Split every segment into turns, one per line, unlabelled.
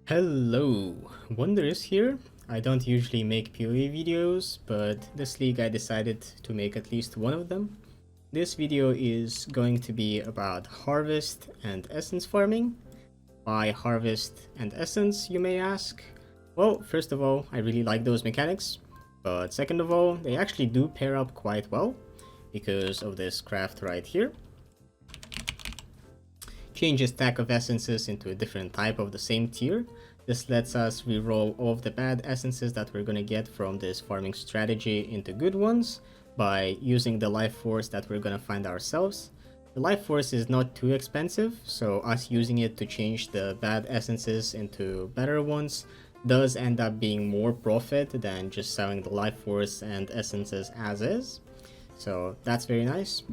Hello, Wonders here. I don't usually make PoE videos, but this league I decided to make at least one of them. This video is going to be about harvest and essence farming. Why harvest and essence, you may ask? Well, first of all, I really like those mechanics, but second of all, they actually do pair up quite well because of this craft right here. Changes stack of essences into a different type of the same tier. This lets us reroll all of the bad essences that we're gonna get from this farming strategy into good ones by using the life force that we're gonna find ourselves. The life force is not too expensive, so us using it to change the bad essences into better ones does end up being more profit than just selling the life force and essences as is. So that's very nice.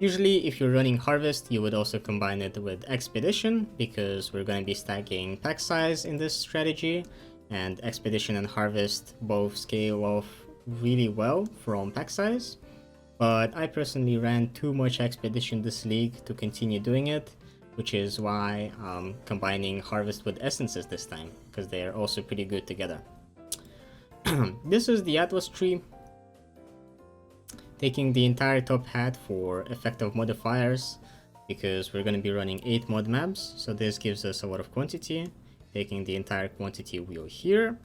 Usually, if you're running Harvest, you would also combine it with Expedition, because we're going to be stacking pack size in this strategy, and Expedition and Harvest both scale off really well from pack size. But I personally ran too much Expedition this league to continue doing it, which is why I'm combining Harvest with Essences this time, because they're also pretty good together. This is the Atlas tree. Taking the entire top hat for effective modifiers, because we're going to be running 8 mod maps, so this gives us a lot of quantity. Taking the entire quantity wheel here,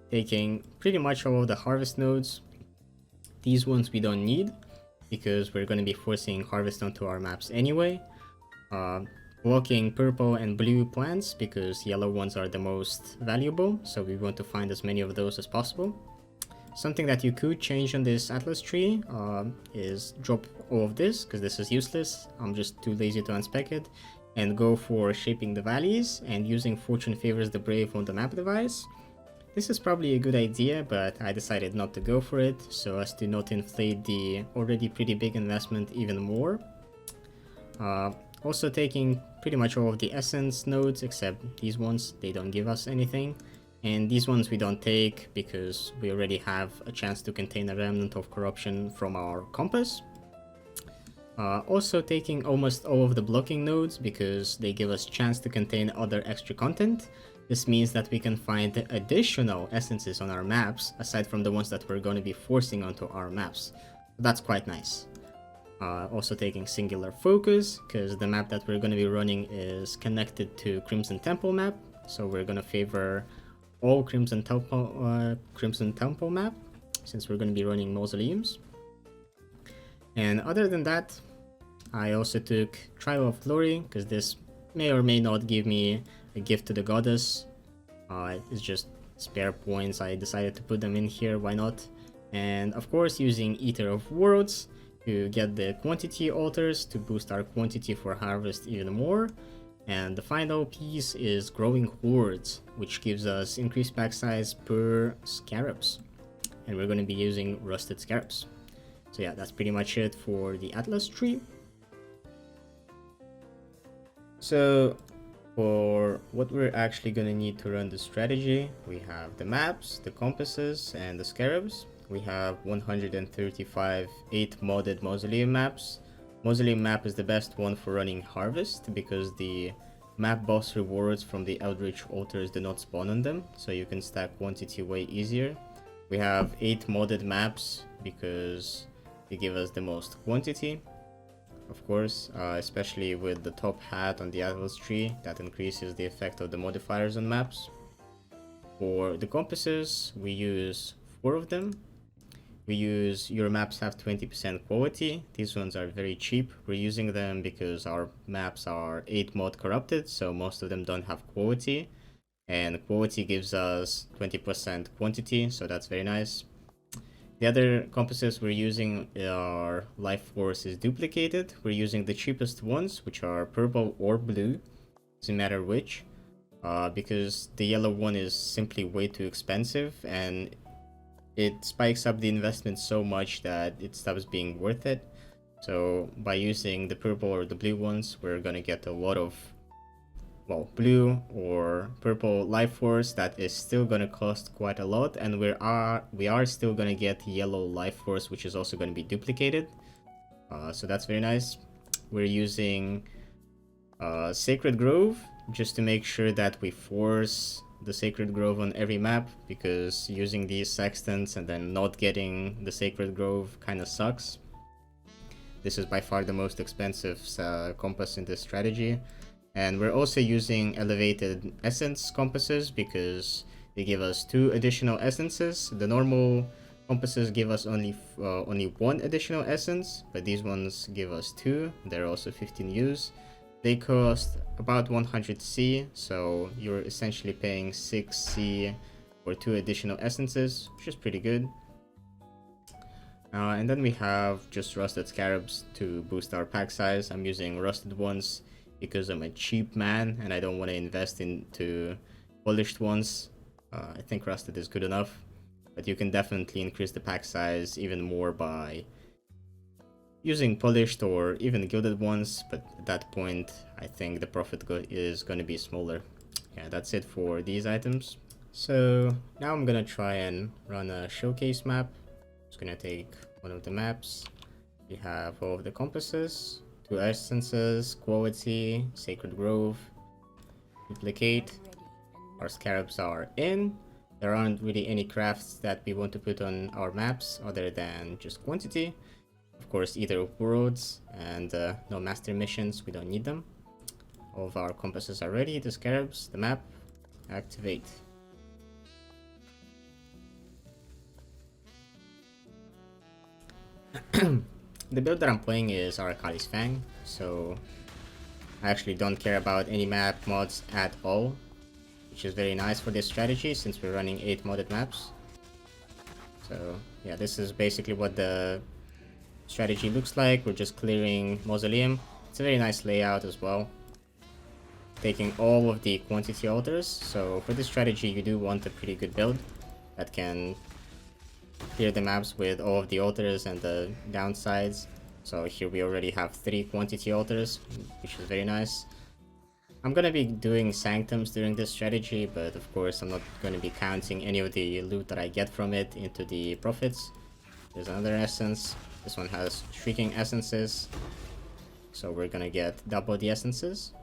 taking pretty much all of the harvest nodes. These ones we don't need, because we're going to be forcing harvest onto our maps anyway. Blocking purple and blue plants, because yellow ones are the most valuable, so we want to find as many of those as possible. Something that you could change on this Atlas tree is drop all of this, because this is useless. I'm just too lazy to unspec it, and go for shaping the valleys and using Fortune Favors the Brave on the map device. This is probably a good idea, but I decided not to go for it, so as to not inflate the already pretty big investment even more. Also taking pretty much all of the essence nodes, except these ones, they don't give us anything. And these ones we don't take because we already have a chance to contain a remnant of corruption from our compass. Also taking almost all of the blocking nodes because they give us chance to contain other extra content. This means that we can find additional essences on our maps aside from the ones that we're going to be forcing onto our maps. That's quite nice. Also taking singular focus because the map that we're going to be running is connected to Crimson Temple map, so we're going to favor all Crimson Temple map, since we're going to be running mausoleums. And other than that, I also took Trial of Glory, because this may or may not give me a gift to the goddess. It's just spare points, I decided to put them in here, why not? And of course using Eater of Worlds to get the quantity altars to boost our quantity for harvest even more. And the final piece is Growing Hordes, which gives us increased pack size per scarabs. And we're going to be using rusted scarabs. So yeah, that's pretty much it for the Atlas tree. So for what we're actually going to need to run the strategy, we have the maps, the compasses, and the scarabs. We have 135 8 modded mausoleum maps. Mausoleum map is the best one for running Harvest because the map boss rewards from the Eldritch altars do not spawn on them, so you can stack quantity way easier. We have 8 modded maps because they give us the most quantity, of course, especially with the top hat on the Atlas tree, that increases the effect of the modifiers on maps. For the compasses, we use 4 of them. We use your maps have 20% quality. These ones are very cheap. We're using them because our maps are 8 mod corrupted, so most of them don't have quality. And quality gives us 20% quantity, so that's very nice. The other compasses we're using are Life Force is duplicated. We're using the cheapest ones, which are purple or blue, doesn't matter which, because the yellow one is simply way too expensive and it spikes up the investment so much that it stops being worth it. So by using the purple or the blue ones, we're gonna get a lot of, well, blue or purple life force that is still gonna cost quite a lot, and we are still gonna get yellow life force, which is also gonna be duplicated. So that's very nice. We're using Sacred Grove just to make sure that we force the Sacred Grove on every map, because using these sextants and then not getting the Sacred Grove kind of sucks. This is by far the most expensive compass in this strategy. And we're also using elevated essence compasses because they give us 2 additional essences. The normal compasses give us only 1 additional essence, but these ones give us 2. They're also 15 Us. They cost about 100 C, so you're essentially paying 6 C for 2 additional essences, which is pretty good. And then we have just rusted scarabs to boost our pack size. I'm using rusted ones because I'm a cheap man and I don't want to invest into polished ones. I think rusted is good enough, but you can definitely increase the pack size even more by using polished or even gilded ones, but at that point I think the profit is going to be smaller. Yeah, that's it for these items. So now I'm gonna try and run a showcase map. Just gonna take one of the maps. We have all of the compasses, 2 essences, quality, Sacred Grove, duplicate. Our scarabs are in. There aren't really any crafts that we want to put on our maps other than just quantity. Of course, either worlds and no master missions, we don't need them. All of our compasses are ready, the scarabs, the map, activate. The build that I'm playing is Arakali's Fang, so I actually don't care about any map mods at all, which is very nice for this strategy since we're running 8 modded maps. So yeah, this is basically what the strategy looks like. We're just clearing Mausoleum. It's a very nice layout as well, taking all of the quantity altars. So for this strategy you do want a pretty good build that can clear the maps with all of the altars and the downsides. So here we already have 3 quantity altars, which is very nice. I'm gonna be doing Sanctums during this strategy, but of course I'm not gonna be counting any of the loot that I get from it into the profits. There's another essence. This one has Shrieking Essences, so we're gonna get double the essences.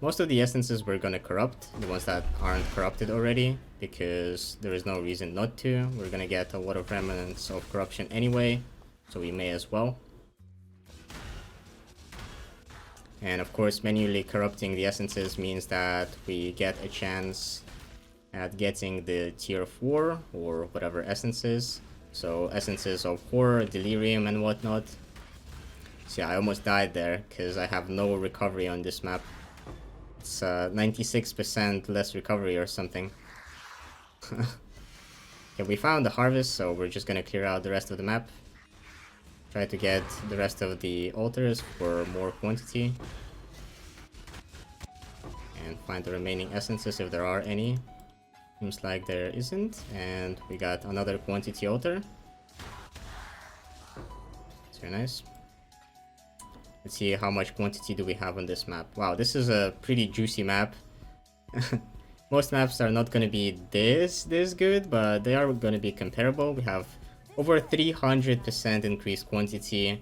Most of the essences we're gonna corrupt, the ones that aren't corrupted already, because there is no reason not to. We're gonna get a lot of remnants of corruption anyway, so we may as well. And of course, manually corrupting the essences means that we get a chance at getting the tier 4 or whatever essences. So essences of horror, delirium and whatnot. So yeah, I almost died there because I have no recovery on this map. It's 96% less recovery or something. Okay, we found the harvest, so we're just gonna clear out the rest of the map. Try to get the rest of the altars for more quantity. And find the remaining essences if there are any. Seems like there isn't. And we got another quantity altar. It's very nice. Let's see how much quantity do we have on this map. Wow, this is a pretty juicy map. Most maps are not going to be this good, but they are going to be comparable. We have over 300% increased quantity,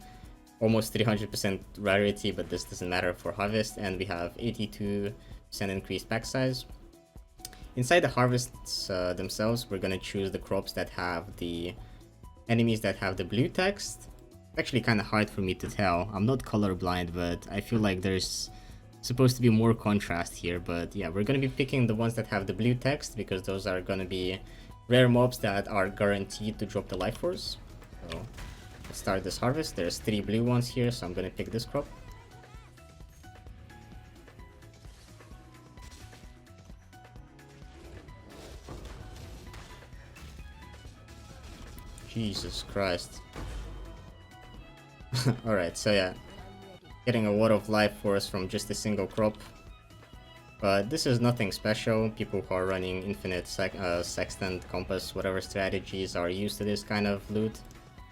almost 300% rarity, but this doesn't matter for harvest, and we have 82% increased pack size. Inside the harvests themselves, we're going to choose the crops that have the enemies that have the blue text. It's actually kind of hard for me to tell. I'm not colorblind, but I feel like there's supposed to be more contrast here. But yeah, we're going to be picking the ones that have the blue text because those are going to be rare mobs that are guaranteed to drop the life force. So let's start this harvest. There's 3 blue ones here, so I'm going to pick this crop. Jesus Christ. Alright, so yeah, getting a lot of life force from just a single crop. But this is nothing special. People who are running infinite sextant, compass, whatever strategies are used to this kind of loot.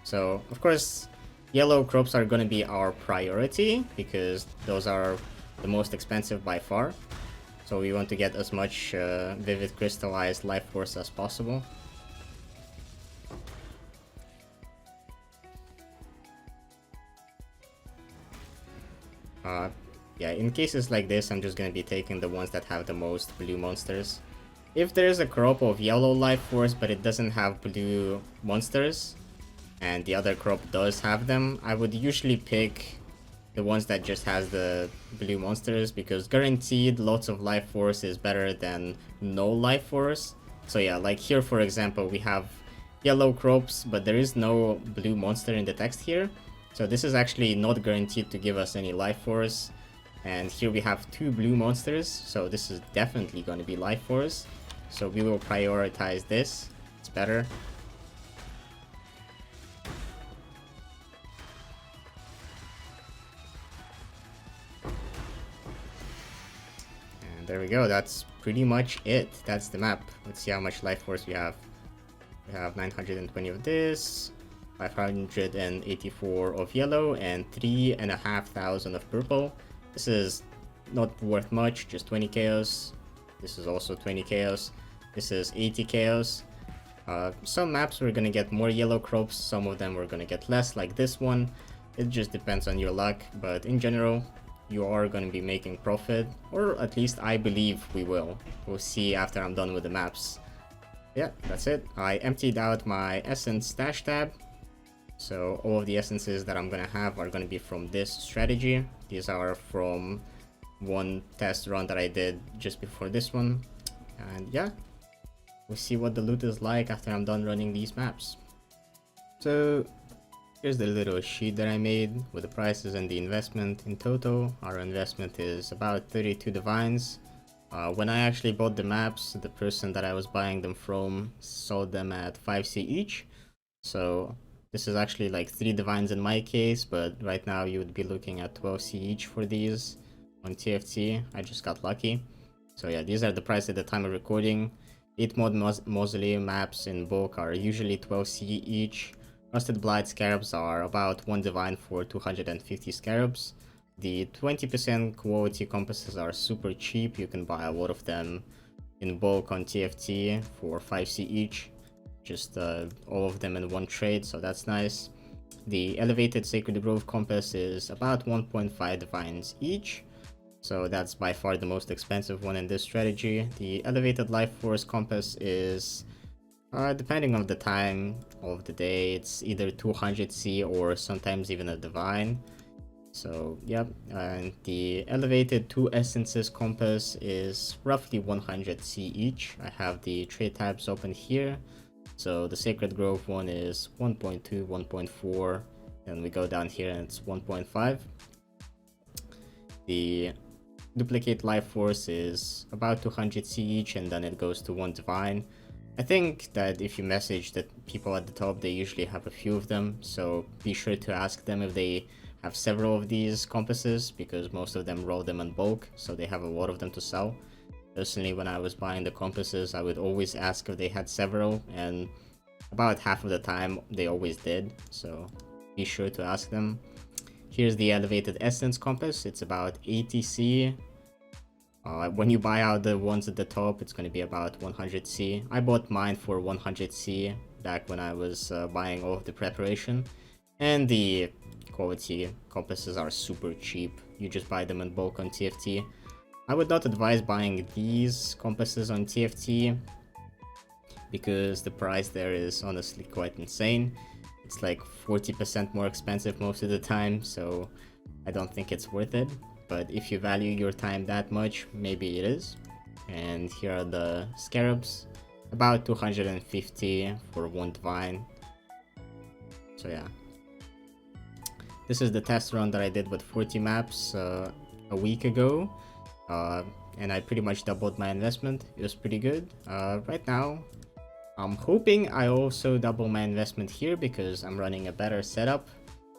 So, of course, yellow crops are going to be our priority because those are the most expensive by far. So we want to get as much vivid crystallized life force as possible. yeah, in cases like this, I'm just gonna be taking the ones that have the most blue monsters. If there's a crop of yellow life force, but it doesn't have blue monsters, and the other crop does have them, I would usually pick the ones that just has the blue monsters, because guaranteed lots of life force is better than no life force. So yeah, like here for example, we have yellow crops, but there is no blue monster in the text here. So this is actually not guaranteed to give us any life force. And here we have 2 blue monsters, so this is definitely going to be life force. So we will prioritize this, it's better. And there we go, that's pretty much it. That's the map. Let's see how much life force we have. We have 920 of this, 584 of yellow, and 3,500 of purple. This is not worth much, just 20 chaos. This is also 20 chaos. This is 80 chaos. Some maps we're gonna get more yellow crops, some of them we're gonna get less, like this one. It just depends on your luck, but in general, you are gonna be making profit, or at least I believe we will. We'll see after I'm done with the maps. Yeah, that's it. I emptied out my essence stash tab. So all of the essences that I'm gonna have are gonna be from this strategy. These are from one test run that I did just before this one. And yeah, we'll see what the loot is like after I'm done running these maps. So here's the little sheet that I made with the prices and the investment. In total, our investment is about 32 divines. When I actually bought the maps, the person that I was buying them from sold them at 5C each. So this is actually like 3 divines in my case, but right now you would be looking at 12C each for these on TFT. I just got lucky. So yeah, these are the prices at the time of recording. 8 mod mausoleum maps in bulk are usually 12C each. Rusted Blight scarabs are about 1 divine for 250 scarabs. The 20% quality compasses are super cheap. You can buy a lot of them in bulk on TFT for 5C each. Just all of them in one trade, so that's nice. The elevated Sacred Grove compass is about 1.5 divines each, so that's by far the most expensive one in this strategy. The elevated life force compass is, depending on the time of the day, it's either 200C or sometimes even a divine. So yep, and the elevated 2 essences compass is roughly 100C each. I have the trade tabs open here. So the Sacred Grove one is 1.2, 1.4, and we go down here and it's 1.5. The duplicate life force is about 200C each, and then it goes to 1 divine. I think that if you message the people at the top, they usually have a few of them, so be sure to ask them if they have several of these compasses, because most of them roll them in bulk, so they have a lot of them to sell. Personally, when I was buying the compasses, I would always ask if they had several, and about half of the time they always did, so be sure to ask them. Here's the elevated essence compass. It's about 80C. When you buy out the ones at the top, it's going to be about 100C. I bought mine for 100C back when I was buying all of the preparation, and the quality compasses are super cheap. You just buy them in bulk on TFT. I would not advise buying these compasses on TFT because the price there is honestly quite insane. It's like 40% more expensive most of the time, so I don't think it's worth it. But if you value your time that much, maybe it is. And here are the scarabs, about 250 for 1 divine. So yeah. This is the test run that I did with 40 maps a week ago. And I pretty much doubled my investment. It was pretty good. Right now, I'm hoping I also double my investment here because I'm running a better setup.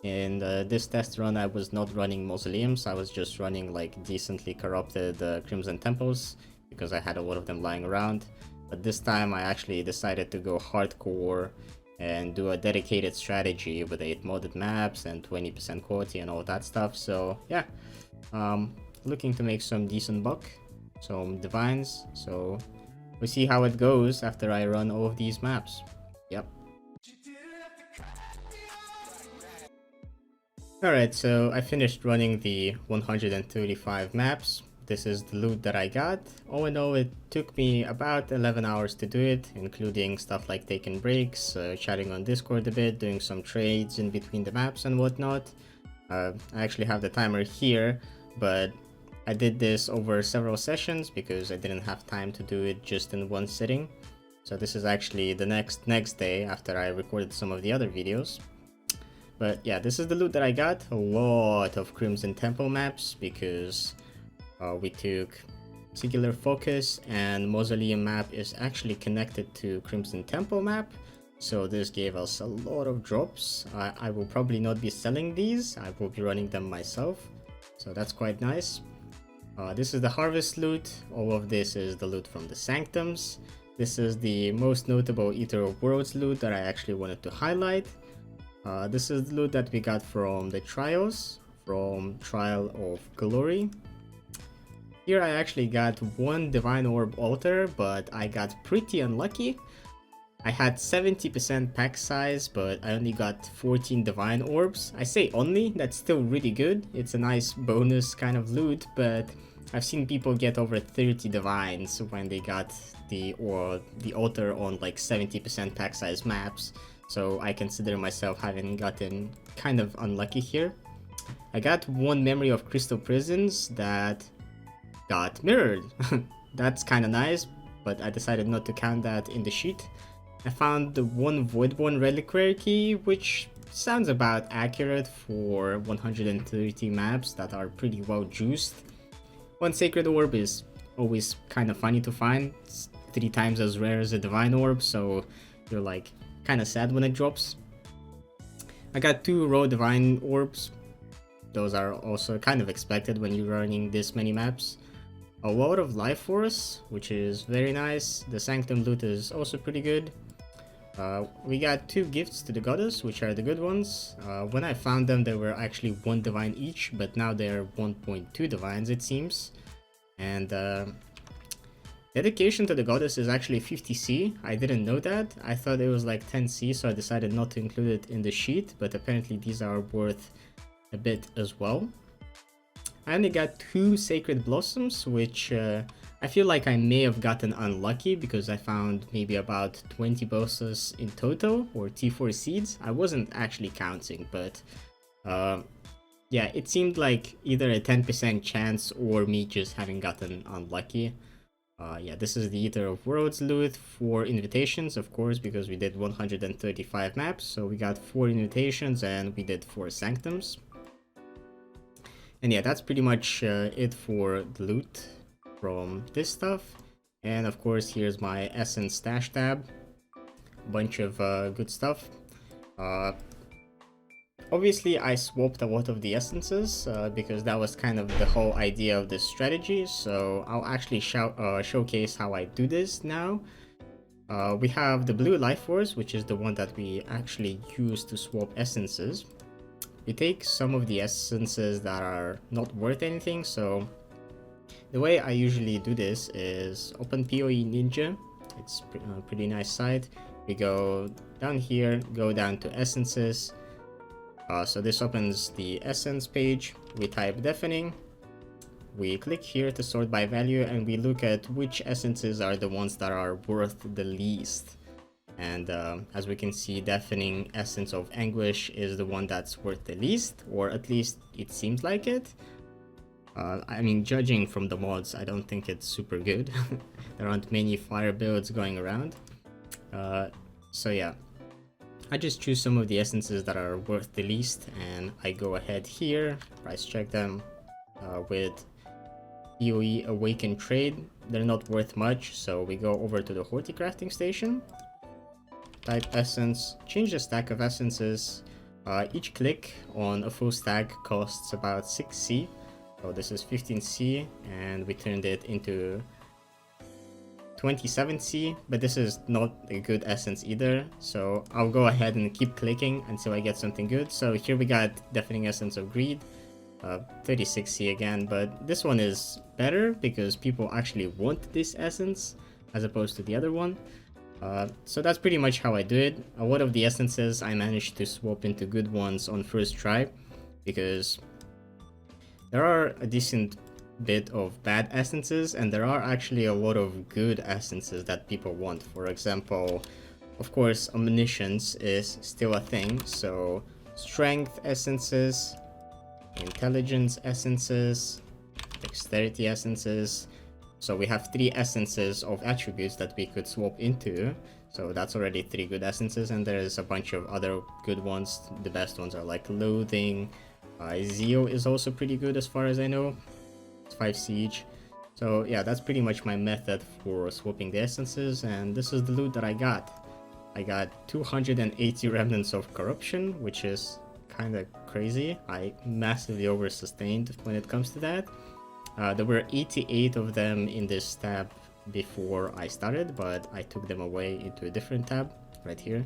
In this test run, I was not running mausoleums. I was just running like decently corrupted Crimson Temples because I had a lot of them lying around. But this time I actually decided to go hardcore and do a dedicated strategy with 8 modded maps and 20% quality and all that stuff. So yeah, looking to make some decent buck, some divines. So we'll see how it goes after I run all of these maps. Yep. Alright, so I finished running the 135 maps. This is the loot that I got. All in all, it took me about 11 hours to do it, including stuff like taking breaks, chatting on Discord a bit, doing some trades in between the maps and whatnot. I actually have the timer here, but I did this over several sessions because I didn't have time to do it just in one sitting. So this is actually the next day after I recorded some of the other videos. But yeah, this is the loot that I got. A lot of Crimson Temple maps because we took Singular Focus, and Mausoleum map is actually connected to Crimson Temple map. So this gave us a lot of drops. I will probably not be selling these. I will be running them myself. So that's quite nice. This is the Harvest loot. All of this is the loot from the Sanctums. This is the most notable Eater of Worlds loot that I actually wanted to highlight. This is the loot that we got from the trials, from Trial of Glory. Here I actually got one Divine Orb Altar, but I got pretty unlucky. I had 70% pack size, but I only got 14 Divine Orbs. I say only, that's still really good. It's a nice bonus kind of loot, but I've seen people get over 30 Divines when they got the altar on like 70% pack size maps. So I consider myself having gotten kind of unlucky here. I got one Memory of Crystal Prisons that got mirrored. That's kind of nice, but I decided not to count that in the sheet. I found the one Voidborn Reliquary key, which sounds about accurate for 130 maps that are pretty well juiced. One Sacred Orb is always kind of funny to find. It's 3 times as rare as a Divine Orb, so you're like kind of sad when it drops. I got 2 Raw Divine Orbs. Those are also kind of expected when you're running this many maps. A lot of lifeforce, which is very nice. The Sanctum loot is also pretty good. We got 2 gifts to the goddess, which are the good ones. When I found them, they were actually 1 divine each, but now they're 1.2 divines, it seems. And dedication to the goddess is actually 50C. I didn't know that. I thought it was like 10C, so I decided not to include it in the sheet, but apparently these are worth a bit as well. I only got 2 Sacred Blossoms, which I feel like I may have gotten unlucky because I found maybe about 20 bosses in total, or T4 seeds. I wasn't actually counting, but yeah, it seemed like either a 10% chance or me just having gotten unlucky. Yeah, this is the Eater of Worlds loot for invitations, of course, because we did 135 maps, so we got 4 invitations and we did 4 Sanctums. And yeah, that's pretty much it for the loot from this stuff. And of course, here's my Essence stash tab. Bunch of good stuff. Obviously, I swapped a lot of the essences because that was kind of the whole idea of this strategy. So I'll actually showcase how I do this now. We have the blue lifeforce, which is the one that we actually use to swap essences. We take some of the essences that are not worth anything, so the way I usually do this is open PoE Ninja. It's a pretty nice site. We go down here, go down to essences. So this opens the essence page. We type deafening. We click here to sort by value, and we look at which essences are the ones that are worth the least. And as we can see, Deafening Essence of Anguish is the one that's worth the least, or at least it seems like it. I mean, judging from the mods, I don't think it's super good. There aren't many fire builds going around. So yeah, I just choose some of the essences that are worth the least, and I go ahead here, price check them with PoE Awaken Trade. They're not worth much, so we go over to the Horticrafting Station. Type essence, change the stack of essences. Each click on a full stack costs about 6C. So this is 15C, and we turned it into 27C, but this is not a good essence either. So I'll go ahead and keep clicking until I get something good. So here we got Deafening Essence of Greed, 36C again, but this one is better because people actually want this essence as opposed to the other one. So that's pretty much how I do it. A lot of the essences I managed to swap into good ones on first try. because there are a decent bit of bad essences, and there are actually a lot of good essences that people want. For example, of course, omniscience is still a thing, so strength essences, intelligence essences, dexterity essences. So we have 3 essences of attributes that we could swap into. So that's already 3 good essences, and there's a bunch of other good ones. The best ones are like loathing. Zeal is also pretty good as far as I know. It's 5 siege. So yeah, that's pretty much my method for swapping the essences, and this is the loot that I got. I got 280 remnants of corruption, which is kind of crazy. I massively oversustained when it comes to that. There were 88 of them in this tab before I started, but I took them away into a different tab right here.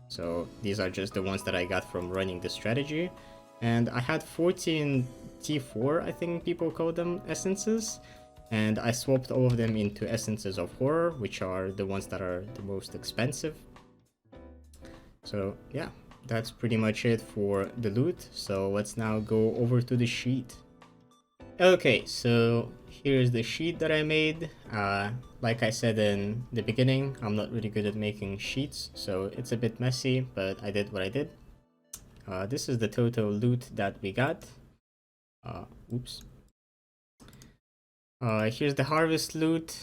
So these are just the ones that I got from running the strategy. And I had 14 T4, I think people call them, essences. And I swapped all of them into essences of horror, which are the ones that are the most expensive. So yeah, that's pretty much it for the loot. So let's now go over to the sheet. Okay, so here's the sheet that I made. Like I said in the beginning, I'm not really good at making sheets, so it's a bit messy, but I did what I did. This is the total loot that we got. Oops. Here's the harvest loot.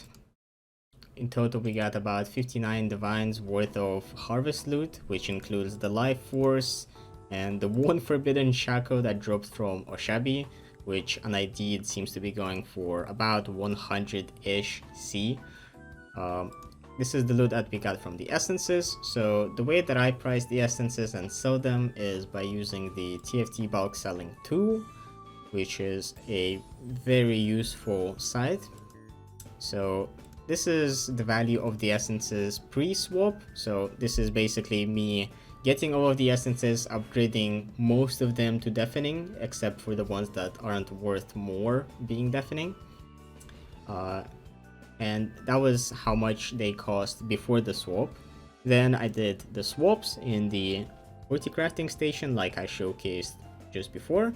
In total, we got about 59 divines worth of harvest loot, which includes the life force and the one forbidden shackle that dropped from Oshabi, which an ID seems to be going for about 100-ish C. This is the loot that we got from the essences. So the way that I price the essences and sell them is by using the TFT bulk selling tool, which is a very useful site. So this is the value of the essences pre-swap. So this is basically me getting all of the essences, upgrading most of them to deafening, except for the ones that aren't worth more being deafening. And that was how much they cost before the swap. Then I did the swaps in the horticrafting station like I showcased just before,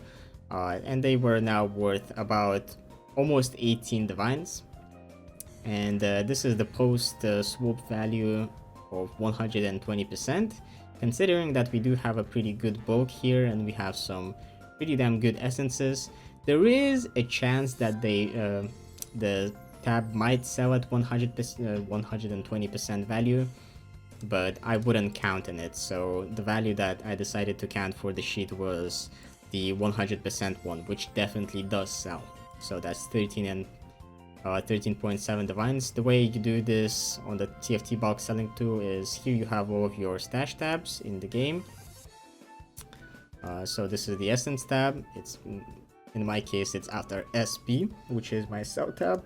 and they were now worth about almost 18 divines. And this is the post swap value of 120%, considering that we do have a pretty good bulk here and we have some pretty damn good essences. There is a chance that the tab might sell at 120% value, but I wouldn't count on it. So the value that I decided to count for the sheet was the 100% one, which definitely does sell. So that's 13.7 divines. The way you do this on the TFT bulk selling tool is here you have all of your stash tabs in the game. So this is the essence tab. It's in my case it's after SP, which is my sell tab.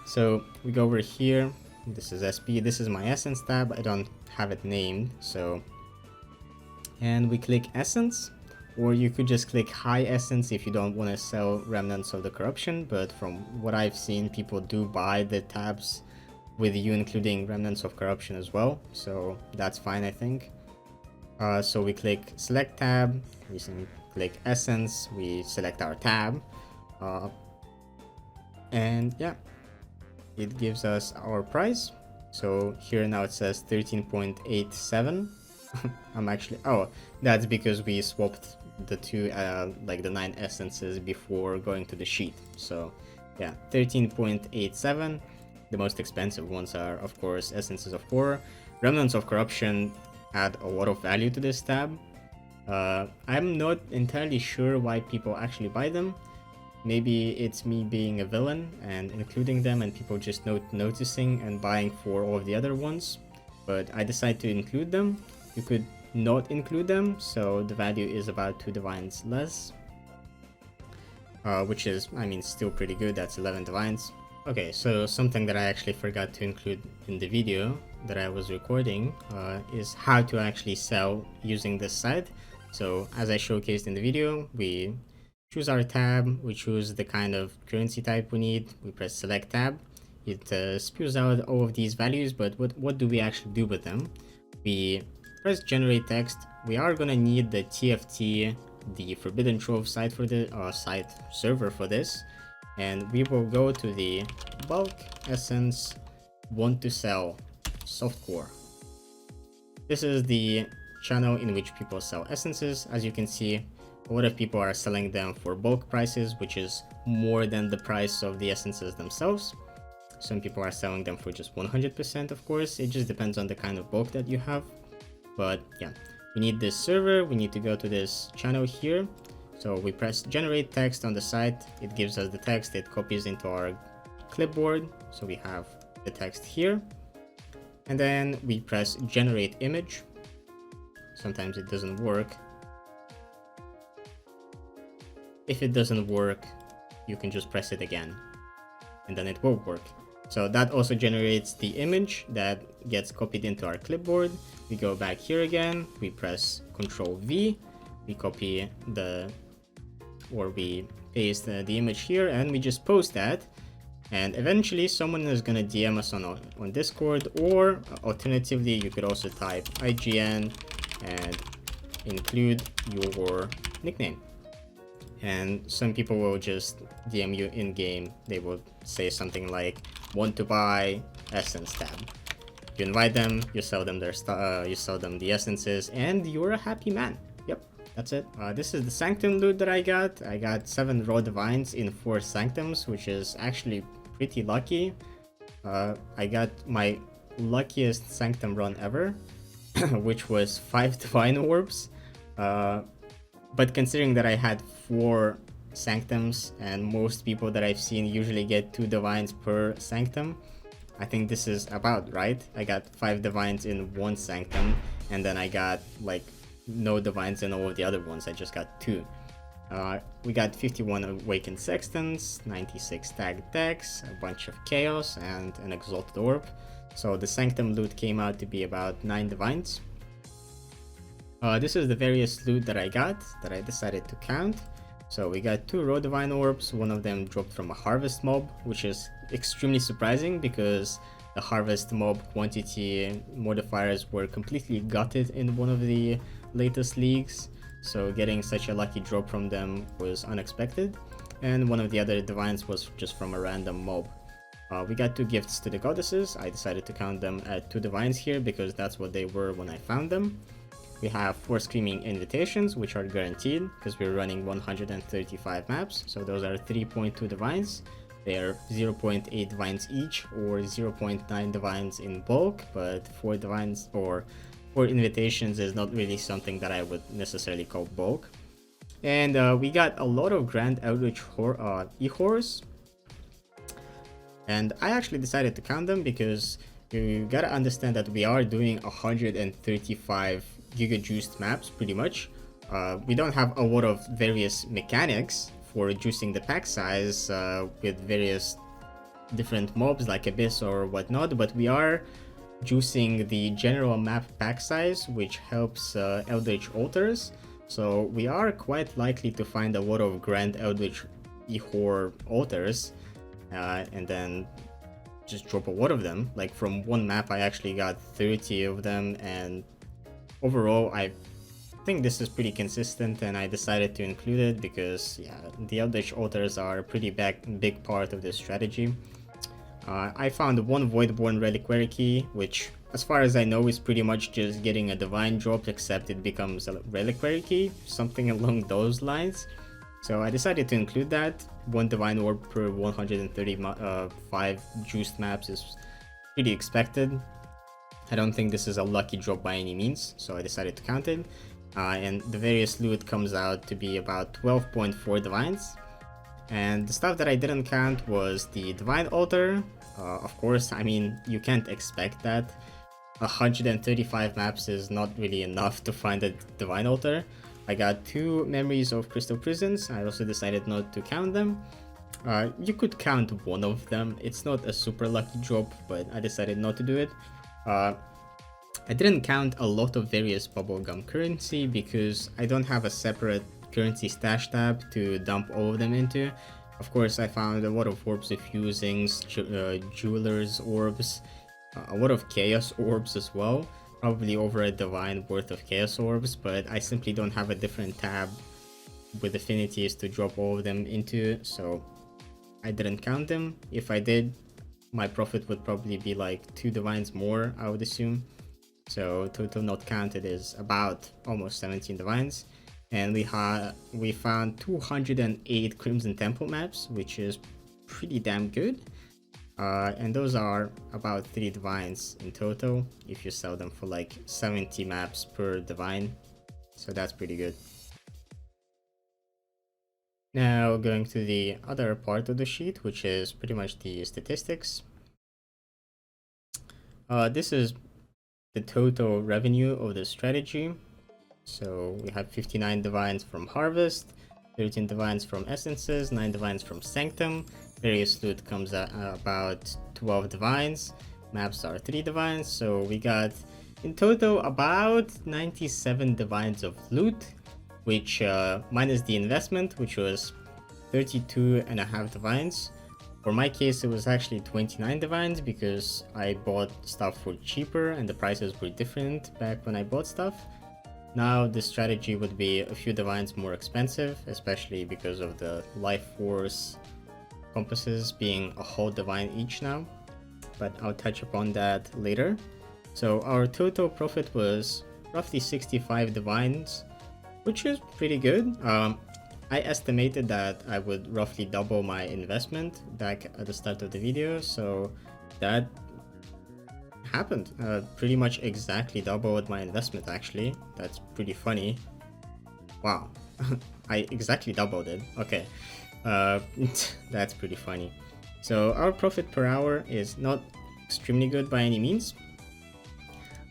So we go over here. This is SP. This is my essence tab. I don't have it named, so, and we click essence. Or you could just click high essence if you don't want to sell remnants of the corruption, but from what I've seen, people do buy the tabs with you including remnants of corruption as well, so that's fine, I think. So we click select tab, we click essence, we select our tab, and yeah, it gives us our price. So here now it says 13.87. I'm actually, oh, that's because we swapped the two like the 9 essences before going to the sheet. So yeah, 13.87. The most expensive ones are of course essences of horror. Remnants of corruption add a lot of value to this tab. I'm not entirely sure why people actually buy them. Maybe it's me being a villain and including them and people just noticing and buying for all of the other ones, but I decided to include them. You could not include them, so the value is about 2 divines less, which is, I mean, still pretty good. That's 11 divines. Okay, so something that I actually forgot to include in the video that I was recording is how to actually sell using this site. So as I showcased in the video, we choose our tab, we choose the kind of currency type we need, we press select tab. It spews out all of these values, but what do we actually do with them? We press generate text, we are gonna need the TFT, the Forbidden Trove site for the site server for this, and we will go to the bulk essence want to sell softcore. This is the channel in which people sell essences. As you can see, a lot of people are selling them for bulk prices, which is more than the price of the essences themselves. Some people are selling them for just 100%, of course. It just depends on the kind of bulk that you have. But yeah, we need this server. We need to go to this channel here. So we press generate text on the site. It gives us the text. It copies into our clipboard. So we have the text here. And then we press generate image. Sometimes it doesn't work. If it doesn't work, you can just press it again and then it will work. So that also generates the image that gets copied into our clipboard. We go back here again, we press Ctrl V, we copy we paste the image here, and we just post that. And eventually someone is gonna DM us on Discord, or alternatively you could also type IGN and include your nickname. And some people will just DM you in game. They will say something like want to buy essence tab. You invite them, you sell them their you sell them the essences, and you're a happy man. Yep, that's it. This is the Sanctum loot that I got. I got 7 raw divines in 4 Sanctums, which is actually pretty lucky. I got my luckiest Sanctum run ever, which was 5 divine orbs. But considering that I had 4 Sanctums, and most people that I've seen usually get 2 divines per Sanctum, I think this is about right. I got 5 divines in 1 Sanctum, and then I got like no divines in all of the other ones. I just got 2. We got 51 Awakened Sextants, 96 tagged decks, a bunch of Chaos, and an Exalted Orb. So the Sanctum loot came out to be about 9 divines. This is the various loot that I got that I decided to count. So we got 2 raw divine orbs. One of them dropped from a harvest mob, which is extremely surprising because the harvest mob quantity modifiers were completely gutted in one of the latest leagues. So getting such a lucky drop from them was unexpected. And one of the other divines was just from a random mob. We got 2 gifts to the goddesses. I decided to count them at 2 divines here because that's what they were when I found them. We have 4 Screaming Invitations, which are guaranteed because we're running 135 maps, so those are 3.2 divines. They are 0.8 divines each, or 0.9 divines in bulk, but 4 divines or 4 invitations is not really something that I would necessarily call bulk. And we got a lot of Grand Eldritch E-Horrors, and I actually decided to count them because you gotta understand that we are doing 135 giga juiced maps pretty much. We don't have a lot of various mechanics for reducing the pack size with various different mobs like Abyss or whatnot, but we are juicing the general map pack size, which helps Eldritch Altars. So we are quite likely to find a lot of Grand Eldritch E-Horror Altars and then just drop a lot of them. Like from one map I actually got 30 of them, and overall I think this is pretty consistent, and I decided to include it because yeah, the Eldritch Altars are a pretty big part of this strategy. I found one Voidborn Reliquary Key, which as far as I know is pretty much just getting a divine drop, except it becomes a Reliquary Key, something along those lines. So I decided to include that. 1 divine orb per 135 juiced maps is pretty expected. I don't think this is a lucky drop by any means, so I decided to count it. And the various loot comes out to be about 12.4 divines. And the stuff that I didn't count was the divine altar. Of course, I mean, you can't expect that. 135 maps is not really enough to find a divine altar. I got 2 memories of Crystal Prisons. I also decided not to count them. You could count one of them. It's not a super lucky drop, but I decided not to do it. I didn't count a lot of various bubblegum currency because I don't have a separate currency stash tab to dump all of them into. Of course, I found a lot of orbs of fusings, jewelers orbs, a lot of chaos orbs as well. probably over a divine worth of chaos orbs, but I simply don't have a different tab with affinities to drop all of them into, so I didn't count them. If I did, my profit would probably be like 2 divines more, I would assume. So total not counted is about almost 17 divines. And we found 208 Crimson Temple maps, which is pretty damn good. And those are about 3 divines in total if you sell them for like 70 maps per divine. So that's pretty good. Now going to the other part of the sheet, which is pretty much the statistics. This is the total revenue of the strategy. So we have 59 divines from Harvest, 13 divines from Essences, 9 divines from Sanctum. Various loot comes at about 12 divines. Maps are 3 divines, so we got in total about 97 divines of loot, which minus the investment, which was 32.5 divines. For my case, it was actually 29 divines because I bought stuff for cheaper and the prices were different back when I bought stuff. Now the strategy would be a few divines more expensive, especially because of the lifeforce compasses being a whole divine each now, but I'll touch upon that later. So our total profit was roughly 65 divines, which is pretty good. I estimated that I would roughly double my investment back at the start of the video, so that happened. Pretty much exactly doubled my investment actually. That's pretty funny. Wow. I exactly doubled it. Okay. That's pretty funny. So our profit per hour is not extremely good by any means.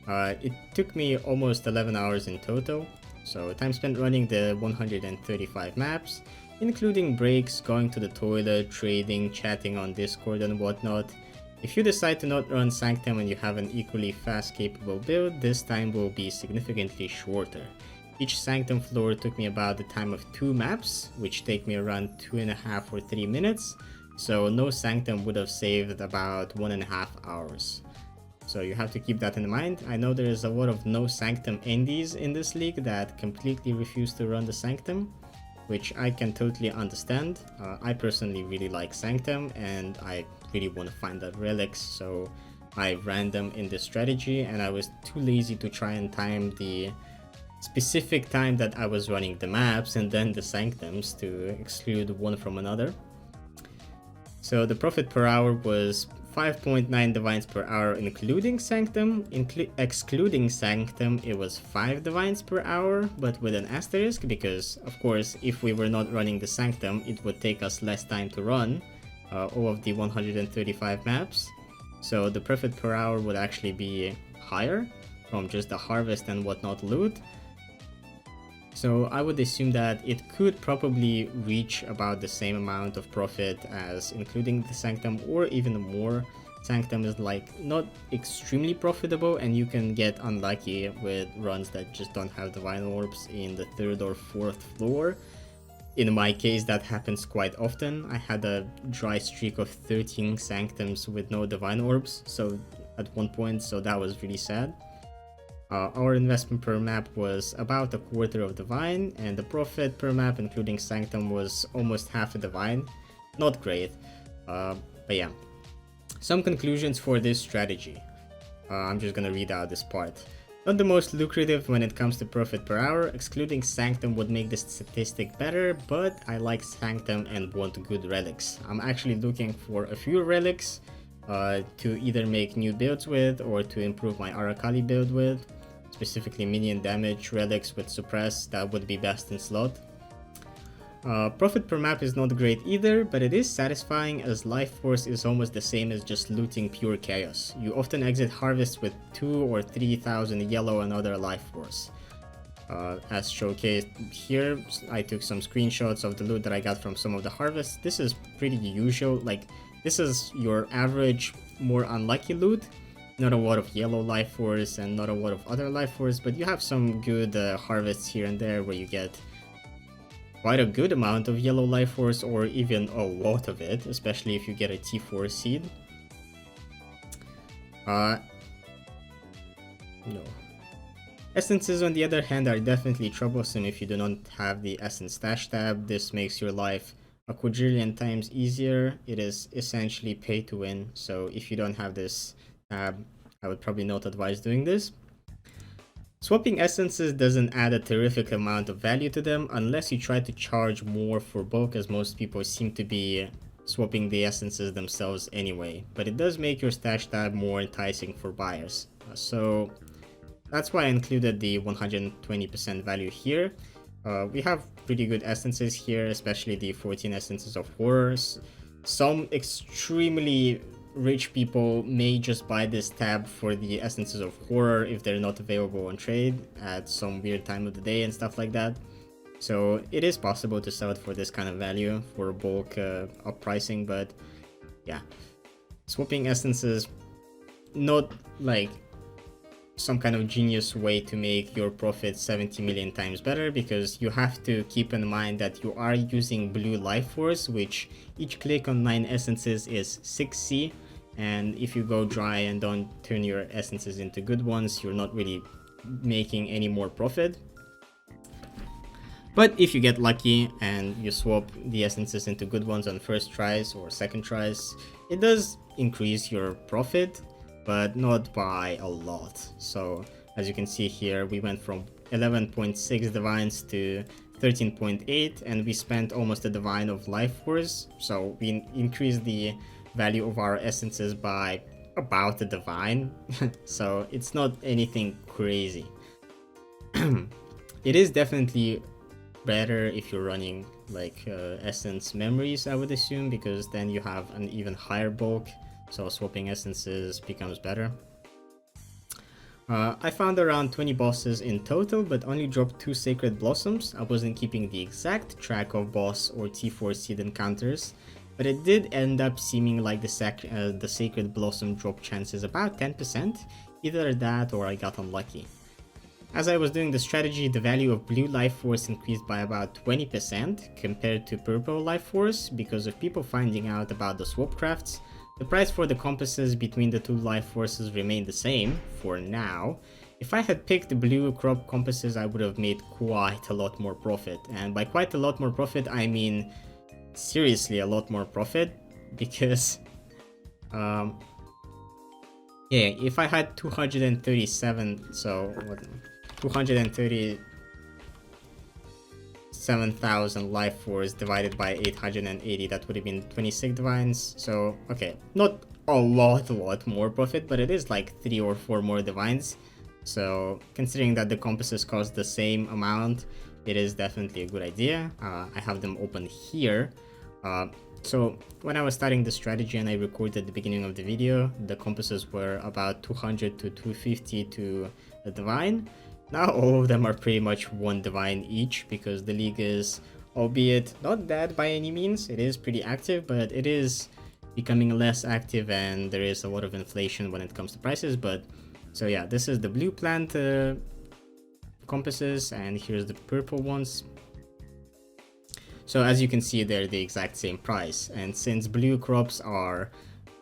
It took me almost 11 hours in total. So time spent running the 135 maps, including breaks, going to the toilet, trading, chatting on Discord and whatnot. If you decide to not run Sanctum and you have an equally fast capable build, this time will be significantly shorter. Each Sanctum floor took me about the time of 2 maps, which take me around 2.5 or 3 minutes, so no Sanctum would have saved about 1.5 hours. So you have to keep that in mind. I know there is a lot of no Sanctum indies in this league that completely refuse to run the Sanctum, which I can totally understand. I personally really like Sanctum and I really want to find that relics, so I ran them in this strategy and I was too lazy to try and time the specific time that I was running the maps and then the Sanctums to exclude one from another. So the profit per hour was 5.9 divines per hour including Sanctum. Excluding Sanctum, it was 5 divines per hour, but with an asterisk because, of course, if we were not running the Sanctum, it would take us less time to run all of the 135 maps. So the profit per hour would actually be higher from just the harvest and whatnot loot. So I would assume that it could probably reach about the same amount of profit as including the Sanctum or even more. Sanctum is like not extremely profitable and you can get unlucky with runs that just don't have divine orbs in the 3rd or 4th floor. In my case that happens quite often. I had a dry streak of 13 Sanctums with no divine orbs so at one point, so that was really sad. Our investment per map was about a quarter of divine, and the profit per map including Sanctum was almost half a divine. Not great, but yeah. Some conclusions for this strategy. I'm just gonna read out this part. Not the most lucrative when it comes to profit per hour, excluding Sanctum would make this statistic better, but I like Sanctum and want good relics. I'm actually looking for a few relics to either make new builds with or to improve my Arakali build with. Specifically minion damage, relics with suppress, that would be best in slot. Profit per map is not great either, but it is satisfying as lifeforce is almost the same as just looting pure chaos. You often exit harvests with 2 or 3,000 yellow and other lifeforce. As showcased here, I took some screenshots of the loot that I got from some of the harvests. This is pretty usual, like this is your average, more unlucky loot. Not a lot of yellow life force and not a lot of other life force, but you have some good harvests here and there where you get quite a good amount of yellow life force or even a lot of it, especially if you get a T4 seed. No. Essences, on the other hand, are definitely troublesome if you do not have the Essence Stash tab. This makes your life a quadrillion times easier. It is essentially pay to win, so if you don't have this tab, I would probably not advise doing this. Swapping essences doesn't add a terrific amount of value to them unless you try to charge more for bulk, as most people seem to be swapping the essences themselves anyway, but it does make your stash tab more enticing for buyers. So that's why I included the 120% value here. We have pretty good essences here, especially the 14 essences of horrors. Some extremely rich people may just buy this tab for the essences of horror if they're not available on trade at some weird time of the day and stuff like that. So it is possible to sell it for this kind of value for bulk up pricing, but yeah, swapping essences, not like some kind of genius way to make your profit 70 million times better, because you have to keep in mind that you are using blue life force, which each click on 9 essences is 6C, and if you go dry and don't turn your essences into good ones, you're not really making any more profit. But if you get lucky and you swap the essences into good ones on first tries or second tries, it does increase your profit, but not by a lot. So as you can see here, we went from 11.6 divines to 13.8, and we spent almost a divine of life force. So we increased the value of our essences by about a divine. So it's not anything crazy. It is definitely better if you're running like essence memories, I would assume, because then you have an even higher bulk, so swapping essences becomes better. I found around 20 bosses in total, but only dropped 2 Sacred Blossoms. I wasn't keeping the exact track of boss or T4 seed encounters, but it did end up seeming like the Sacred Blossom drop chance is about 10%, either that or I got unlucky. As I was doing the strategy, the value of blue life force increased by about 20% compared to purple life force because of people finding out about the swap crafts. The price for the compasses between the two life forces remained the same for now. If I had picked the blue crop compasses, I would have made quite a lot more profit, and by quite a lot more profit I mean seriously a lot more profit, because yeah, if I had 237, so what, 237,000 life force divided by 880, that would have been 26 divines. So okay, not a lot more profit, but it is like 3 or 4 more divines. So considering that the compasses cost the same amount, it is definitely a good idea. I have them open here. So when I was starting the strategy and I recorded the beginning of the video, the compasses were about 200 to 250 to a divine. Now all of them are pretty much 1 divine each, because the league is, albeit not bad by any means, it is pretty active, but it is becoming less active and there is a lot of inflation when it comes to prices. But so yeah, this is the blue plant compasses, and here's the purple ones. So as you can see, they're the exact same price, and since blue crops are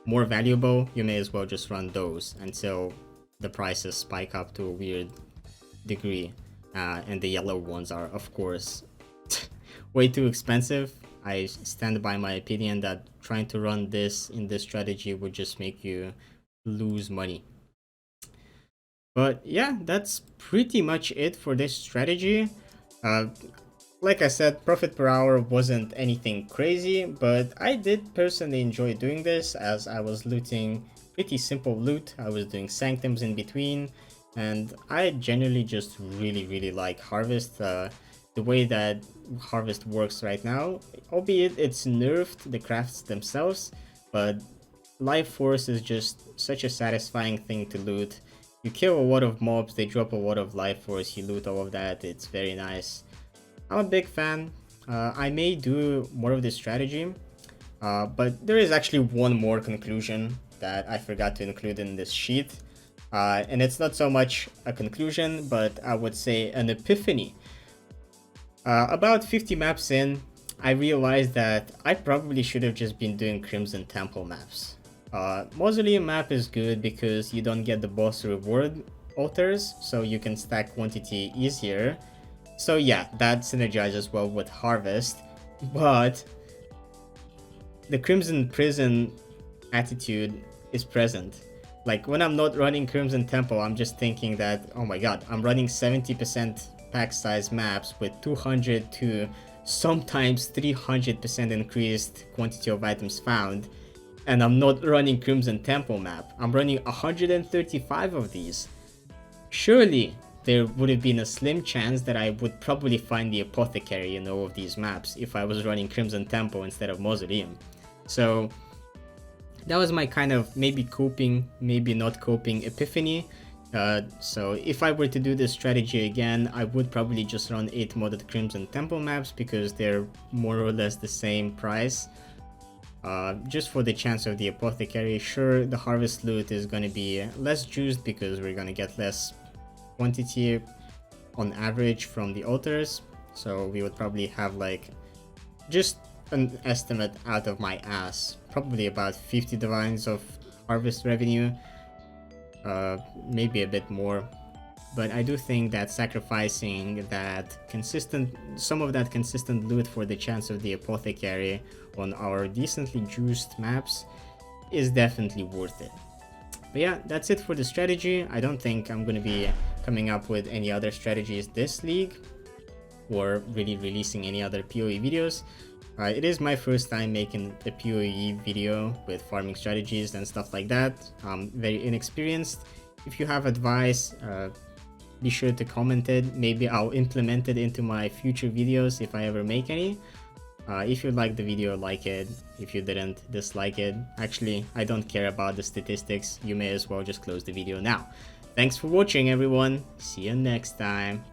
more valuable, you may as well just run those until the prices spike up to a weird degree, and the yellow ones are of course way too expensive. I stand by my opinion that trying to run this in this strategy would just make you lose money. But yeah, that's pretty much it for this strategy. Like I said, profit per hour wasn't anything crazy, but I did personally enjoy doing this as I was looting pretty simple loot. I was doing sanctums in between, and I generally just really like Harvest. The way that Harvest works right now, albeit it's nerfed the crafts themselves, but Life Force is just such a satisfying thing to loot. You kill a lot of mobs, they drop a lot of Life Force, you loot all of that, it's very nice. I'm a big fan. I may do more of this strategy, but there is actually one more conclusion that I forgot to include in this sheet. And it's not so much a conclusion, but I would say an epiphany. About 50 maps in, I realized that I probably should have just been doing Crimson Temple maps. Mausoleum map is good because you don't get the boss reward altars, so you can stack quantity easier. So yeah, that synergizes well with harvest, but the Crimson Prison attitude is present. Like when I'm not running Crimson Temple, I'm just thinking that, oh my god, I'm running 70% pack size maps with 200 to sometimes 300% increased quantity of items found, and I'm not running Crimson Temple map. I'm running 135 of these. Surely there would have been a slim chance that I would probably find the Apothecary in all of these maps if I was running Crimson Temple instead of Mausoleum. So that was my kind of maybe coping, maybe not coping epiphany. So if I were to do this strategy again, I would probably just run 8 modded Crimson Temple maps because they're more or less the same price. Just for the chance of the Apothecary. Sure, the harvest loot is going to be less juiced because we're going to get less quantity on average from the altars. So we would probably have like just an estimate out of my ass, probably about 50 divines of harvest revenue, maybe a bit more. But I do think that sacrificing that some of that consistent loot for the chance of the Apothecary on our decently juiced maps is definitely worth it. But yeah, that's it for the strategy. I don't think I'm going to be coming up with any other strategies this league, or really releasing any other PoE videos. It is my first time making a PoE video with farming strategies and stuff like that. I'm very inexperienced. If you have advice, be sure to comment it. Maybe I'll implement it into my future videos if I ever make any. If you liked the video, like it. If you didn't, dislike it. Actually, I don't care about the statistics. You may as well just close the video now. Thanks for watching, everyone. See you next time.